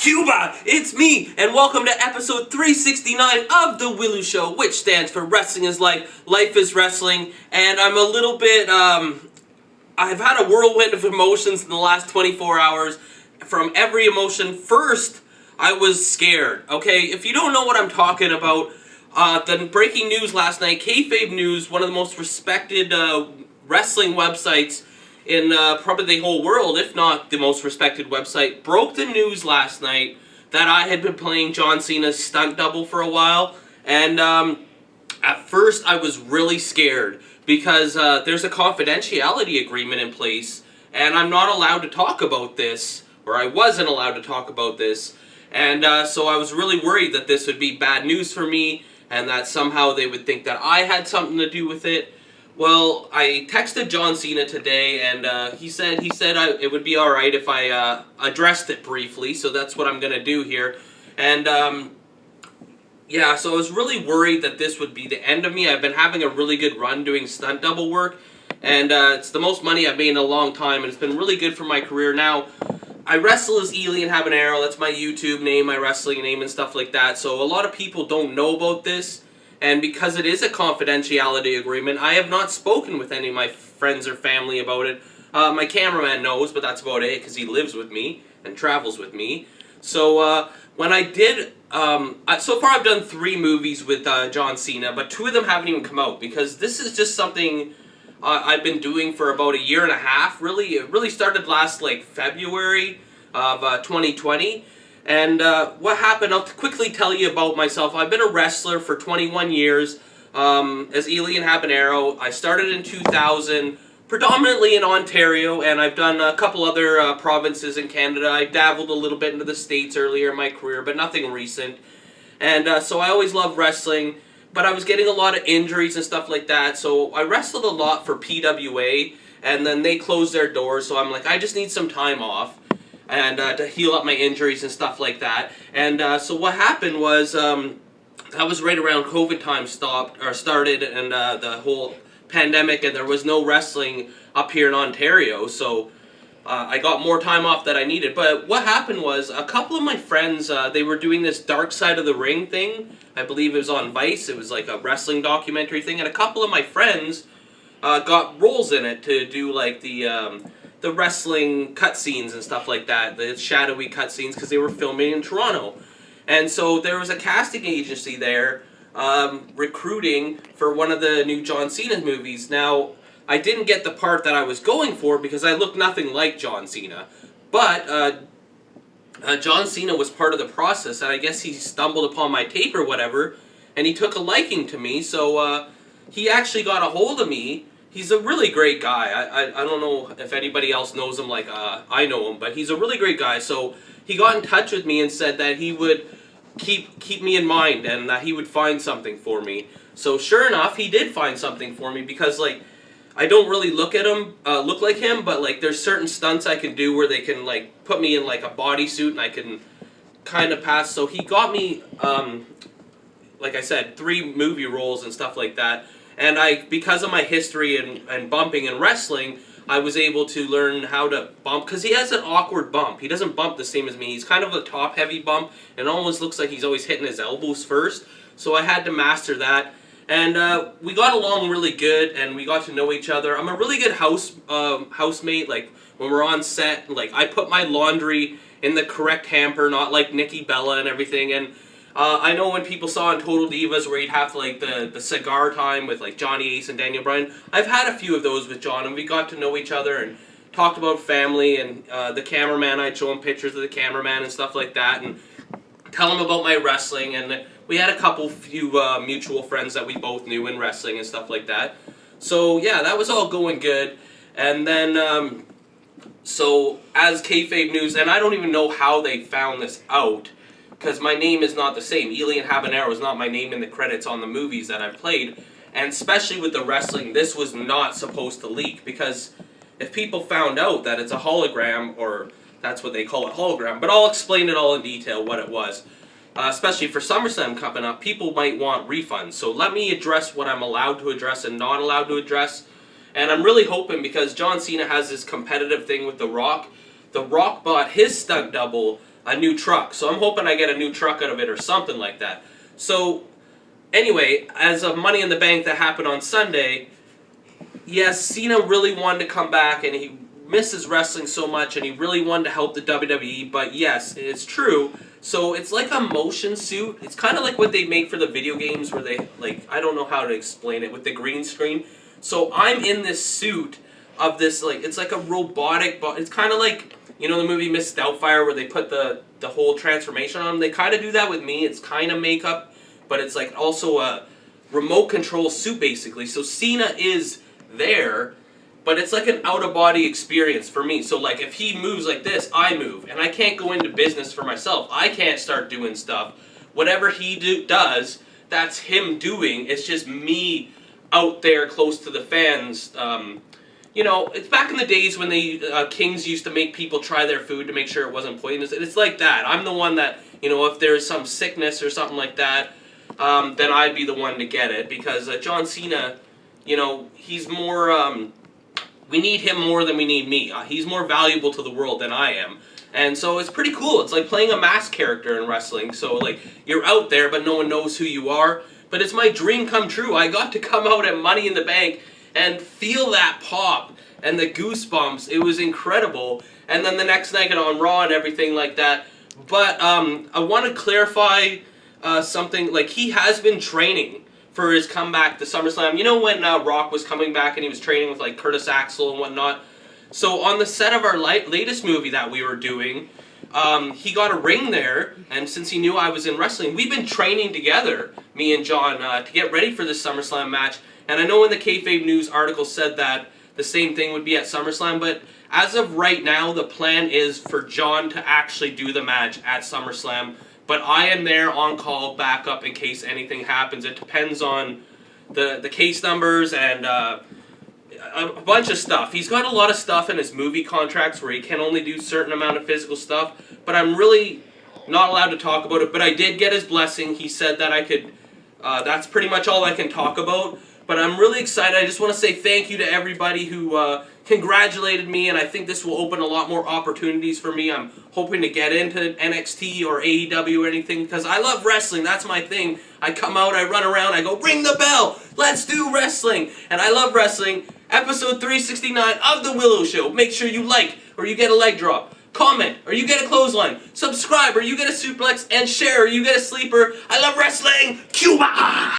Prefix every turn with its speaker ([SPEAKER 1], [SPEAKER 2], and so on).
[SPEAKER 1] Cuba, it's me, and welcome to episode 369 of The W.I.L.L.I.W Show, which stands for Wrestling is Life, Life is Wrestling, and I'm a little bit, I've had a whirlwind of emotions in the last 24 hours. From every emotion, first, I was scared, okay? If you don't know what I'm talking about, the breaking news last night, Kayfabe News, one of the most respected wrestling websites in probably the whole world, if not the most respected website, broke the news last night that I had been playing John Cena's stunt double for a while. And at first I was really scared because there's a confidentiality agreement in place and I'm not allowed to talk about this, or I wasn't allowed to talk about this. And so I was really worried that this would be bad news for me and that somehow they would think that I had something to do with it. Well, I texted John Cena today, and he said it would be all right if I addressed it briefly. So that's what I'm gonna do here. And yeah, so I was really worried that this would be the end of me. I've been having a really good run doing stunt double work, and it's the most money I've made in a long time, and it's been really good for my career. Now, I wrestle as Elian Habanero. That's my YouTube name, my wrestling name, and stuff like that. So a lot of people don't know about this. And because it is a confidentiality agreement, I have not spoken with any of my friends or family about it. My cameraman knows, but that's about it, because he lives with me and travels with me. So when I did, so far I've done 3 movies with John Cena, but 2 of them haven't even come out, because this is just something I've been doing for about a year and a half, really. It really started last, like, February of 2020. And what happened, I'll quickly tell you about myself. I've been a wrestler for 21 years as Elian Habanero. I started in 2000, predominantly in Ontario, and I've done a couple other provinces in Canada. I dabbled a little bit into the States earlier in my career, but nothing recent. And so I always loved wrestling, but I was getting a lot of injuries and stuff like that, so I wrestled a lot for PWA, and then they closed their doors, so I'm like, I just need some time off. And to heal up my injuries and stuff like that. And so what happened was, that was right around COVID time started, and the whole pandemic, and there was no wrestling up here in Ontario, so I got more time off than I needed. But what happened was, a couple of my friends, they were doing this Dark Side of the Ring thing. I believe it was on Vice. It was like a wrestling documentary thing, and a couple of my friends got roles in it to do like the wrestling cutscenes and stuff like that, the shadowy cutscenes, because they were filming in Toronto. And so there was a casting agency there recruiting for one of the new John Cena movies. Now, I didn't get the part that I was going for because I look nothing like John Cena. But John Cena was part of the process, and I guess he stumbled upon my tape or whatever, and he took a liking to me, so he actually got a hold of me. He's a really great guy. I don't know if anybody else knows him like I know him, but he's a really great guy. So he got in touch with me and said that he would keep me in mind and that he would find something for me. So sure enough, he did find something for me, because like I don't really look like him, but like there's certain stunts I can do where they can like put me in like a bodysuit and I can kind of pass. So he got me, like I said, 3 movie roles and stuff like that. And because of my history and bumping and wrestling, I was able to learn how to bump, because he has an awkward bump. He doesn't bump the same as me. He's kind of a top-heavy bump, and it almost looks like he's always hitting his elbows first. So I had to master that. And we got along really good, and we got to know each other. I'm a really good housemate. Like, when we're on set, like, I put my laundry in the correct hamper, not like Nikki Bella and everything. And I know when people saw in Total Divas where you'd have like the cigar time with like Johnny Ace and Daniel Bryan, I've had a few of those with John, and we got to know each other and talked about family, and the cameraman, I'd show him pictures of the cameraman and stuff like that, and tell him about my wrestling, and we had a few mutual friends that we both knew in wrestling and stuff like that. So yeah, that was all going good. And then, so as Kayfabe News, and I don't even know how they found this out, because my name is not the same. Elian Habanero is not my name in the credits on the movies that I've played. And especially with the wrestling, this was not supposed to leak, because if people found out that it's a hologram, or that's what they call it, hologram, but I'll explain it all in detail what it was. Especially for SummerSlam coming up, people might want refunds. So let me address what I'm allowed to address and not allowed to address. And I'm really hoping, because John Cena has this competitive thing with The Rock. The Rock bought his stunt double a new truck. So I'm hoping I get a new truck out of it or something like that. So anyway, as of Money in the Bank that happened on Sunday, yes, Cena really wanted to come back, and he misses wrestling so much, and he really wanted to help the WWE, but yes, it's true. So it's like a motion suit. It's kind of like what they make for the video games where they, like, I don't know how to explain it, with the green screen. So I'm in this suit of this, like, it's like a robotic, but it's kind of like, you know the movie Miss Doubtfire where they put the whole transformation on them? They kind of do that with me. It's kind of makeup, but it's like also a remote control suit basically. So Cena is there, but it's like an out-of-body experience for me. So like if he moves like this, I move. And I can't go into business for myself. I can't start doing stuff. Whatever he does, that's him doing. It's just me out there close to the fans. You know, it's back in the days when the kings used to make people try their food to make sure it wasn't poisonous. It's like that. I'm the one that, you know, if there's some sickness or something like that, then I'd be the one to get it. Because John Cena, you know, he's more... we need him more than we need me. He's more valuable to the world than I am. And so it's pretty cool. It's like playing a masked character in wrestling. So like you're out there but no one knows who you are. But it's my dream come true. I got to come out at Money in the Bank and feel that pop and the goosebumps. It was incredible. And then the next night on Raw and everything like that. But I want to clarify something. Like he has been training for his comeback to SummerSlam. You know when Rock was coming back and he was training with like Curtis Axel and whatnot? So on the set of our latest movie that we were doing, he got a ring there, and since he knew I was in wrestling, we've been training together, me and John, to get ready for this SummerSlam match. And I know in the Kayfabe News article said that the same thing would be at SummerSlam, but as of right now, the plan is for John to actually do the match at SummerSlam. But I am there on call, backup in case anything happens. It depends on the case numbers and a bunch of stuff. He's got a lot of stuff in his movie contracts where he can only do a certain amount of physical stuff. But I'm really not allowed to talk about it. But I did get his blessing. He said that I could, that's pretty much all I can talk about. But I'm really excited. I just want to say thank you to everybody who congratulated me, and I think this will open a lot more opportunities for me. I'm hoping to get into NXT or AEW or anything, because I love wrestling. That's my thing. I come out, I run around, I go, ring the bell, let's do wrestling. And I love wrestling. Episode 369 of The Willow Show. Make sure you like, or you get a leg drop. Comment, or you get a clothesline. Subscribe, or you get a suplex. And share, or you get a sleeper. I love wrestling. Cuba!